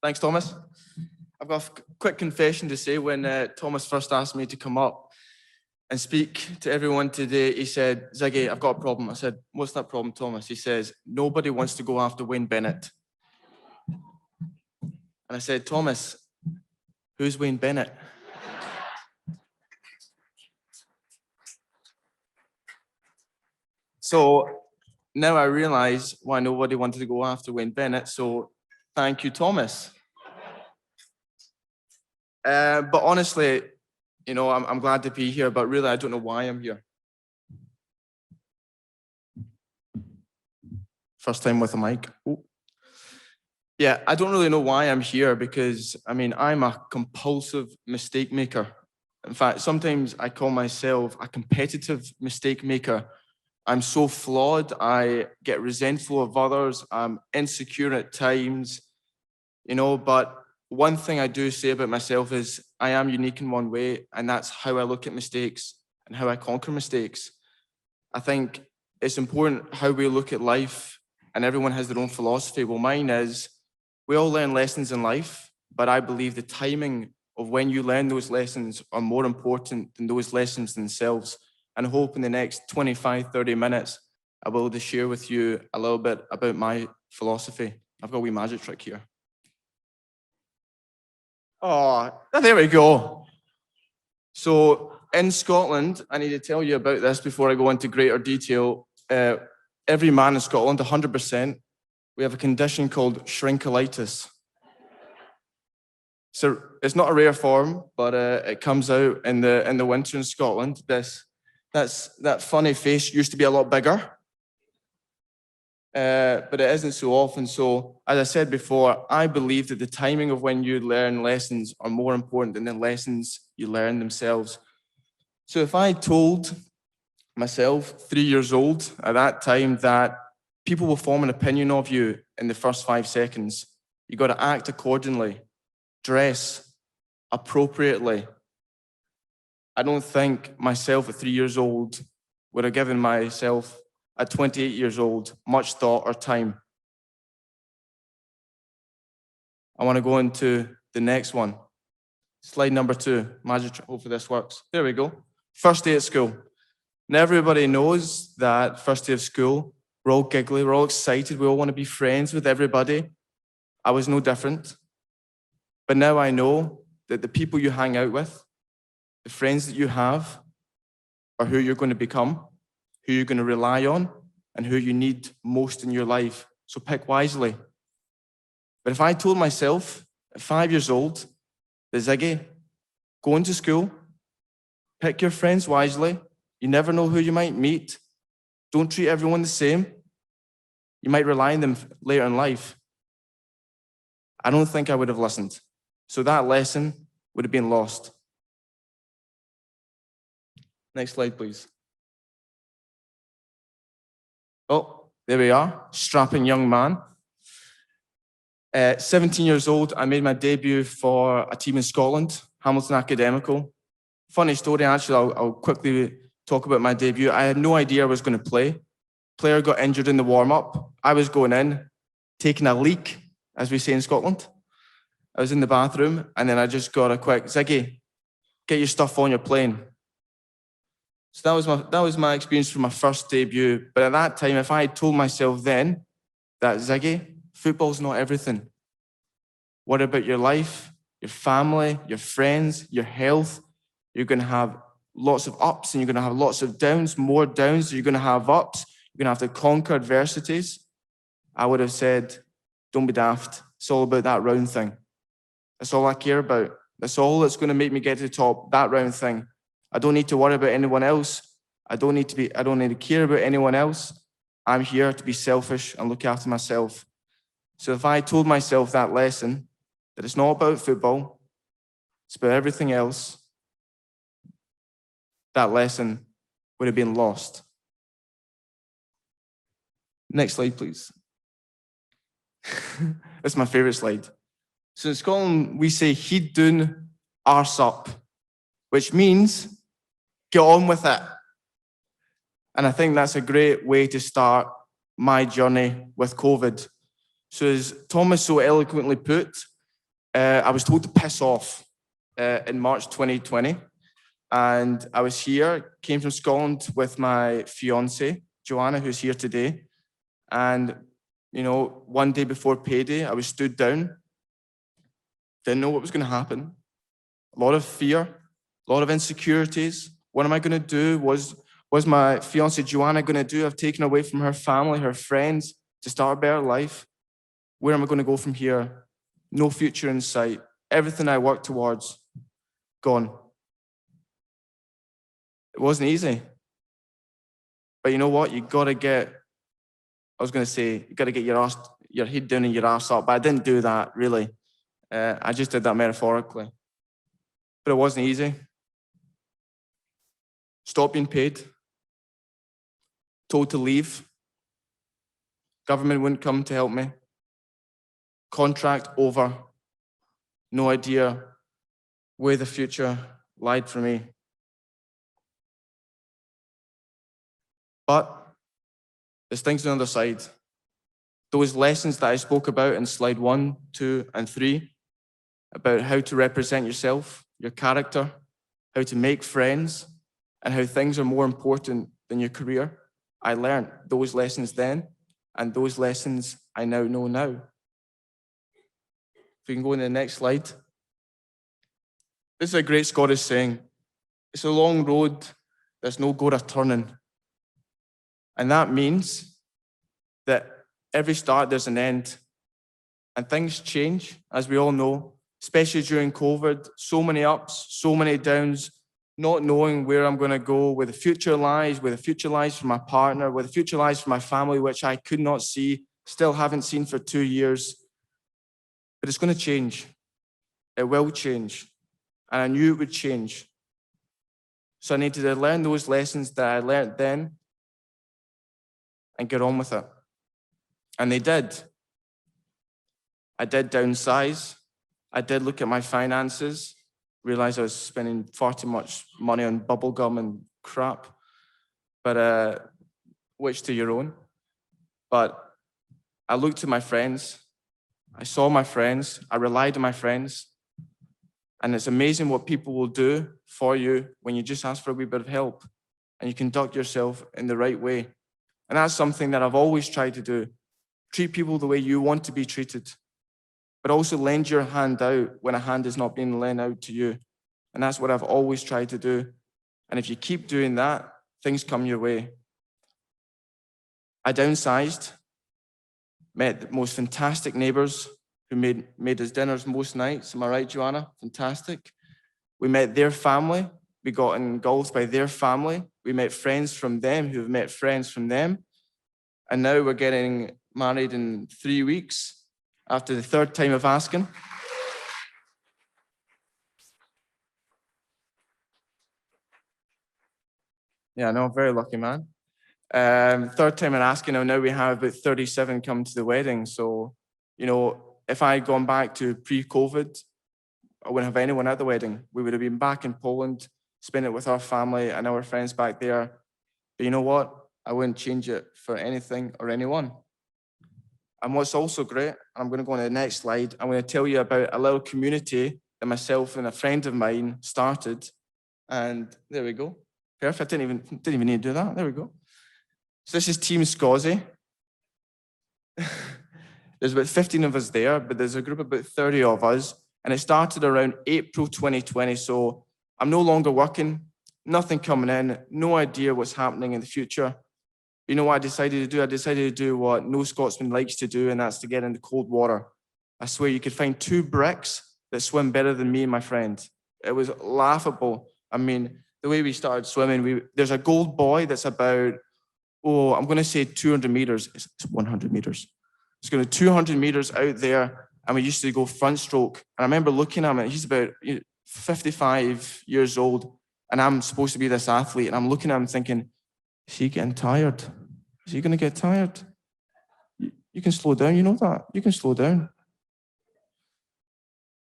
Thanks, Thomas. I've got a quick confession to say. When Thomas first asked me to come up and speak to everyone today, he said, Ziggy, I've got a problem. I said, what's that problem, Thomas? He says, nobody wants to go after Wayne Bennett. And I said, Thomas, who's Wayne Bennett? So now I realize why nobody wanted to go after Wayne Bennett. So thank you, Thomas. But honestly, you know, I'm glad to be here, but really I don't know why I'm here. First time with a mic. Ooh. Yeah, I don't really know why I'm here because, I mean, I'm a compulsive mistake maker. In fact, sometimes I call myself a competitive mistake maker. I'm so flawed, I get resentful of others, I'm insecure at times, you know, but one thing I do say about myself is I am unique in one way, and that's how I look at mistakes and how I conquer mistakes. I think it's important how we look at life, and everyone has their own philosophy. Well, mine is, we all learn lessons in life, but I believe the timing of when you learn those lessons are more important than those lessons themselves. And I hope in the next 25, 30 minutes, I will just share with you a little bit about my philosophy. I've got a wee magic trick here. Oh, there we go. So in Scotland, I need to tell you about this before I go into greater detail. Every man in Scotland, 100%, we have a condition called shrinkolitis. So it's not a rare form, but it comes out in the winter in Scotland. That funny face used to be a lot bigger, but it isn't so often. So as I said before, I believe that the timing of when you learn lessons are more important than the lessons you learn themselves. So if I told myself, 3 years old at that time, that people will form an opinion of you in the first 5 seconds, you got to act accordingly, dress appropriately. I don't think myself at 3 years old would have given myself at 28 years old much thought or time. I want to go into the next one. Slide number 2, magic, hopefully this works. There we go. First day at school. Now everybody knows that first day of school, we're all giggly, we're all excited, we all want to be friends with everybody. I was no different. But now I know that the people you hang out with, the friends that you have, are who you're going to become, who you're going to rely on, and who you need most in your life. So pick wisely. But if I told myself at 5 years old, that Ziggy, go into school, pick your friends wisely, you never know who you might meet, don't treat everyone the same, you might rely on them later in life, I don't think I would have listened. So that lesson would have been lost. Next slide, please. Oh, there we are, strapping young man. 17 years old, I made my debut for a team in Scotland, Hamilton Academical. Funny story, actually, I'll quickly talk about my debut. I had no idea I was going to play. Player got injured in the warm-up. I was going in, taking a leak, as we say in Scotland. I was in the bathroom, and then I just got a quick, Ziggy, get your stuff on, you're playing. So that was my experience for my first debut. But at that time, if I had told myself then that, Ziggy, football's not everything. What about your life, your family, your friends, your health? You're going to have lots of ups and you're going to have lots of downs, more downs. You're going to have ups. You're going to have to conquer adversities. I would have said, don't be daft. It's all about that round thing. That's all I care about. That's all that's going to make me get to the top, that round thing. I don't need to worry about anyone else. I don't need to care about anyone else. I'm here to be selfish and look after myself. So if I told myself that lesson, that it's not about football, it's about everything else, that lesson would have been lost. Next slide, please. That's my favorite slide. So in Scotland, we say head down, arse up, which means get on with it. And I think that's a great way to start my journey with COVID. So as Thomas so eloquently put, I was told to piss off in March 2020. And I was here, came from Scotland with my fiance, Joanna, who's here today. And, you know, one day before payday, I was stood down. Didn't know what was going to happen. A lot of fear, a lot of insecurities. What am I going to do? Was my fiance, Joanna, going to do? I've taken away from her family, her friends, to start a better life. Where am I going to go from here? No future in sight. Everything I worked towards, gone. It wasn't easy. But you know what? You got to get, I was going to say, you got to get your head down and your ass up. But I didn't do that, really. I just did that metaphorically. But it wasn't easy. Stopped being paid. Told to leave. Government wouldn't come to help me. Contract over. No idea where the future lied for me. But there's things on the other side. Those lessons that I spoke about in slide 1, 2, and 3, about how to represent yourself, your character, how to make friends, and how things are more important than your career. I learned those lessons then, and those lessons I now know now. If we can go to the next slide. This is a great Scottish saying. It's a long road, there's no go to turning. And that means that every start, there's an end. And things change, as we all know, especially during COVID. So many ups, so many downs, not knowing where I'm going to go, where the future lies for my partner, where the future lies for my family, which I could not see, still haven't seen for 2 years. But it's going to change. It will change. And I knew it would change. So I needed to learn those lessons that I learned then and get on with it. And they did. I did downsize. I did look at my finances, realize I was spending far too much money on bubble gum and crap, but which to your own. But I looked at my friends. I saw my friends. I relied on my friends. And it's amazing what people will do for you when you just ask for a wee bit of help and you conduct yourself in the right way. And that's something that I've always tried to do. Treat people the way you want to be treated, but also lend your hand out when a hand is not being lent out to you. And that's what I've always tried to do. And if you keep doing that, things come your way. I downsized, met the most fantastic neighbors who made us dinners most nights. Am I right, Joanna? Fantastic. We met their family. We got engulfed by their family. We met friends from them who have met friends from them. And now we're getting married in 3 weeks after the third time of asking. Yeah, no, very lucky man. Third time in asking, and now we have about 37 come to the wedding. So, you know, if I had gone back to pre-COVID, I wouldn't have anyone at the wedding. We would have been back in Poland, spent it with our family and our friends back there. But you know what? I wouldn't change it for anything or anyone. And what's also great, and I'm going to go on to the next slide, I'm going to tell you about a little community that myself and a friend of mine started. And there we go. Perfect. Didn't even need to do that. There we go. So this is Team Scozzy. There's about 15 of us there, but there's a group of about 30 of us. And it started around April 2020. So I'm no longer working, nothing coming in, no idea what's happening in the future. You know what I decided to do? I decided to do what no Scotsman likes to do, and that's to get into cold water. I swear you could find 2 bricks that swim better than me and my friend. It was laughable. I mean, the way we started swimming, there's a gold buoy that's about, I'm going to say 200 meters. It's 100 meters. It's going to 200 meters out there, and we used to go front stroke. And I remember looking at him, and he's about 55 years old, and I'm supposed to be this athlete, and I'm looking at him thinking, is he getting tired? Is he going to get tired? You can slow down, you know that? You can slow down.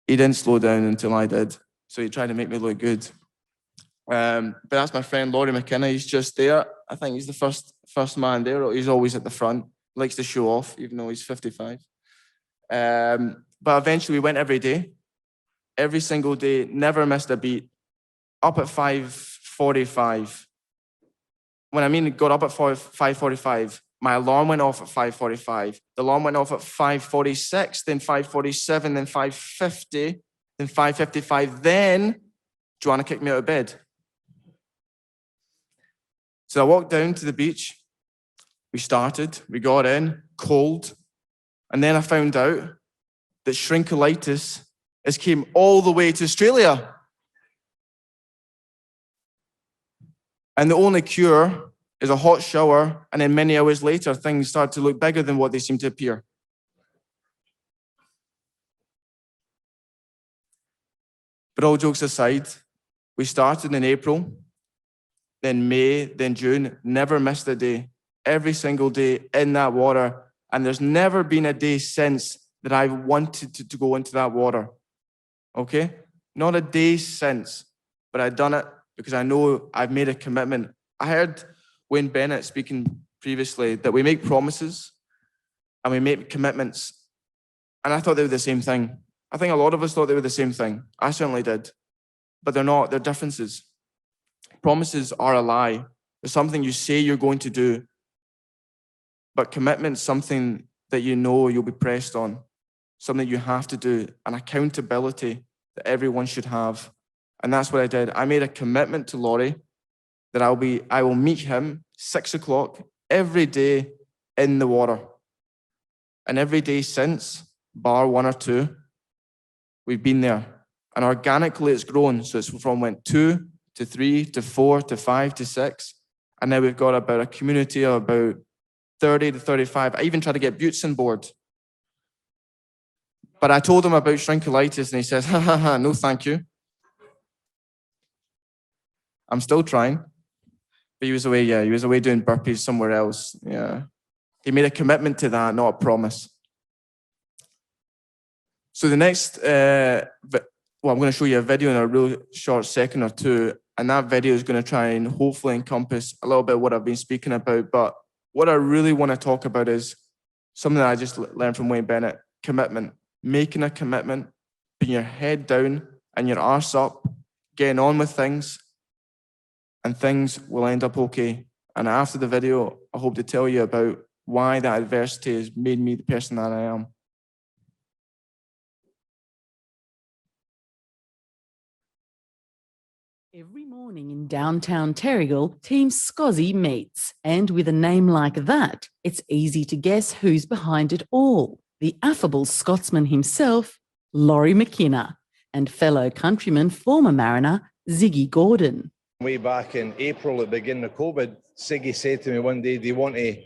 He didn't slow down until I did, so he tried to make me look good. But that's my friend Laurie McKenna. He's just there. I think he's the first man there. He's always at the front. Likes to show off, even though he's 55. But eventually we went every day. every single day, never missed a beat, up at 5:45. When I mean got up at 5:45, my alarm went off at 5:45. The alarm went off at 5:46, then 5:47, then 5:50, then 5:55. Then Joanna kicked me out of bed. So I walked down to the beach. We started, we got in, cold. And then I found out that shrinkolitis has came all the way to Australia. And the only cure is a hot shower, and then many hours later, things start to look bigger than what they seem to appear. But all jokes aside, we started in April, then May, then June, never missed a day, every single day in that water. And there's never been a day since that I've wanted to go into that water, okay? Not a day since, but I've done it because I know I've made a commitment. I heard Wayne Bennett speaking previously that we make promises and we make commitments. And I thought they were the same thing. I think a lot of us thought they were the same thing. I certainly did. But they're not, they're differences. Promises are a lie. There's something you say you're going to do. But commitment's something that you know you'll be pressed on, something you have to do, an accountability that everyone should have. And that's what I did. I made a commitment to Laurie that I will meet him 6 o'clock every day in the water. And every day since, bar 1 or 2, we've been there. And organically it's grown. So it's went 2 to 3 to 4 to 5 to 6. And now we've got about a community of about 30 to 35. I even tried to get Butts on board. But I told him about shrinkolitis and he says, ha, no thank you. I'm still trying. But he was away doing burpees somewhere else. Yeah. He made a commitment to that, not a promise. So the next, I'm going to show you a video in a real short second or two. And that video is going to try and hopefully encompass a little bit of what I've been speaking about. But what I really want to talk about is something that I just learned from Wayne Bennett, commitment. Making a commitment, putting your head down and your arse up, getting on with things, and things will end up okay. And after the video, I hope to tell you about why that adversity has made me the person that I am. Every morning in downtown Terrigal, Team Scozzy meets. And with a name like that, it's easy to guess who's behind it all. The affable Scotsman himself, Laurie McKenna, and fellow countryman, former mariner, Ziggy Gordon. Way back in April at the beginning of COVID, Ziggy said to me one day, do you want to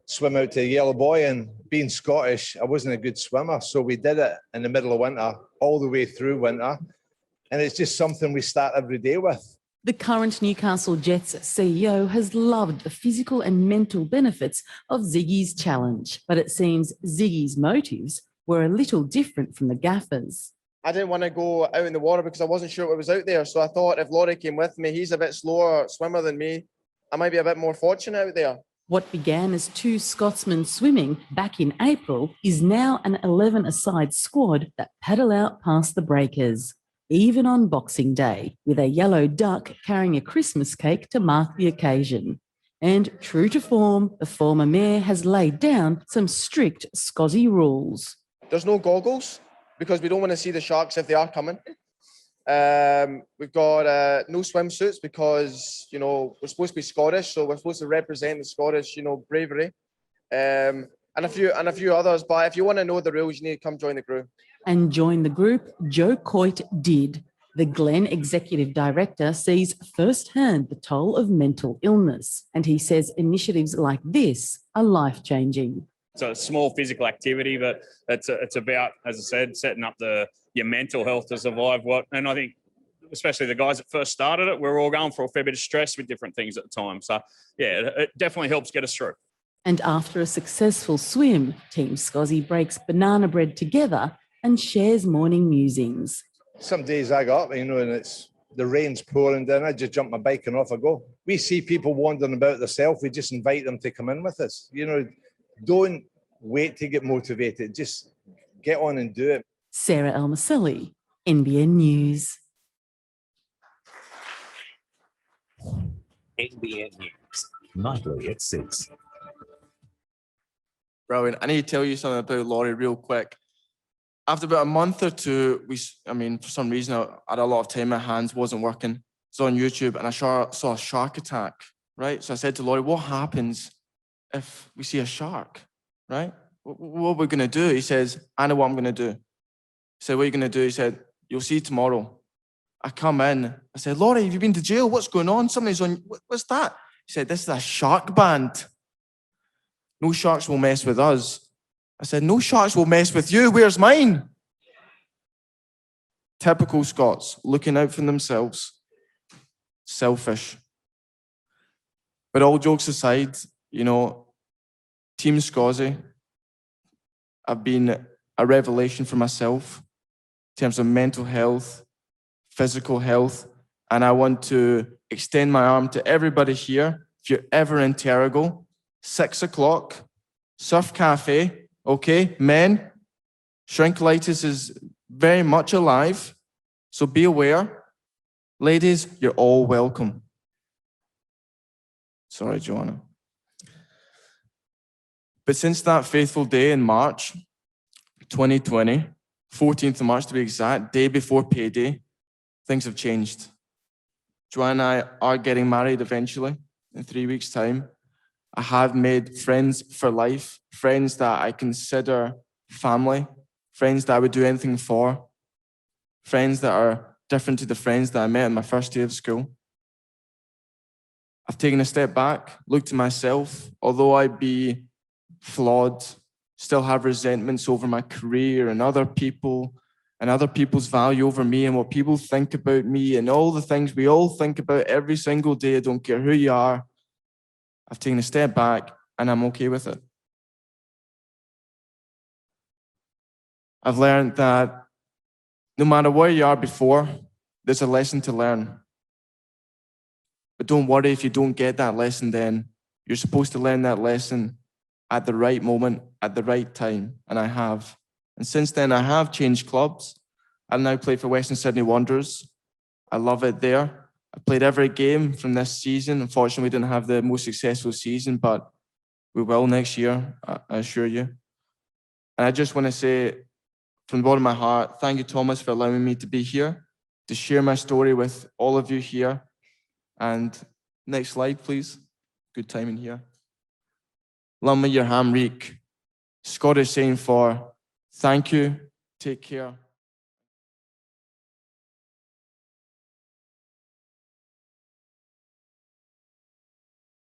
swim out to the Yellow Boy? And being Scottish, I wasn't a good swimmer. So we did it in the middle of winter, all the way through winter. And it's just something we start every day with. The current Newcastle Jets CEO has loved the physical and mental benefits of Ziggy's challenge, but it seems Ziggy's motives were a little different from the gaffers. I didn't want to go out in the water because I wasn't sure what was out there. So I thought if Laurie came with me, he's a bit slower swimmer than me. I might be a bit more fortunate out there. What began as 2 Scotsmen swimming back in April is now an 11-a-side squad that paddle out past the breakers, even on Boxing Day, with a yellow duck carrying a Christmas cake to mark the occasion. And true to form, the former mayor has laid down some strict Scozzy rules. There's no goggles because we don't want to see the sharks if they are coming. We've got no swimsuits because, we're supposed to be Scottish, so we're supposed to represent the Scottish, bravery. And a few others. But if you want to know the rules, you need to come join the crew. And join the group Joe Coit did. The Glen Executive Director sees firsthand the toll of mental illness, and he says initiatives like this are life-changing. It's a small physical activity, but it's about, as I said, setting up your mental health to survive and I think especially the guys that first started it, we're all going for a fair bit of stress with different things at the time. So yeah, it definitely helps get us through. And after a successful swim, Team Scozzy breaks banana bread together and shares morning musings. Some days I got up, and it's the rain's pouring down. I just jump my bike and off I go. We see people wandering about themselves. We just invite them to come in with us. Don't wait to get motivated. Just get on and do it. Sarah Elmaselli, NBN News. NBN News, nightly at 6. Brilliant. I need to tell you something about Laurie real quick. After about a month or two, for some reason, I had a lot of time, my hands wasn't working. So on YouTube, and I saw a shark attack, right? So I said to Laurie, what happens if we see a shark, right? What are we going to do? He says, I know what I'm going to do. I said, what are you going to do? He said, you'll see tomorrow. I come in. I said, Laurie, have you been to jail? What's going on? Somebody's on. What's that? He said, this is a shark band. No sharks will mess with us. I said, no sharks will mess with you. Where's mine? Typical Scots, looking out for themselves. Selfish. But all jokes aside, Team Scozzy have been a revelation for myself in terms of mental health, physical health, and I want to extend my arm to everybody here. If you're ever in Terrigal, 6 o'clock, Surf Cafe, okay? Men, shrinkolitis is very much alive, so be aware. Ladies, you're all welcome. Sorry, Joanna. But since that faithful day in March 2020, 14th of March to be exact, day before payday, things have changed. Joanna and I are getting married eventually in 3 weeks' time. I have made friends for life, friends that I consider family, friends that I would do anything for, friends that are different to the friends that I met on my first day of school. I've taken a step back, looked at myself. Although I be flawed, still have resentments over my career and other people and other people's value over me and what people think about me and all the things we all think about every single day. I don't care who you are. I've taken a step back and I'm okay with it. I've learned that no matter where you are before, there's a lesson to learn. But don't worry if you don't get that lesson then. You're supposed to learn that lesson at the right moment, at the right time, and I have. And since then, I have changed clubs. I now play for Western Sydney Wanderers. I love it there. I played every game from this season. Unfortunately, we didn't have the most successful season, but we will next year, I assure you. And I just want to say, from the bottom of my heart, thank you, Thomas, for allowing me to be here, to share my story with all of you here. And next slide, please. Good timing here. Lumma your hamreek. Scottish saying for thank you, take care.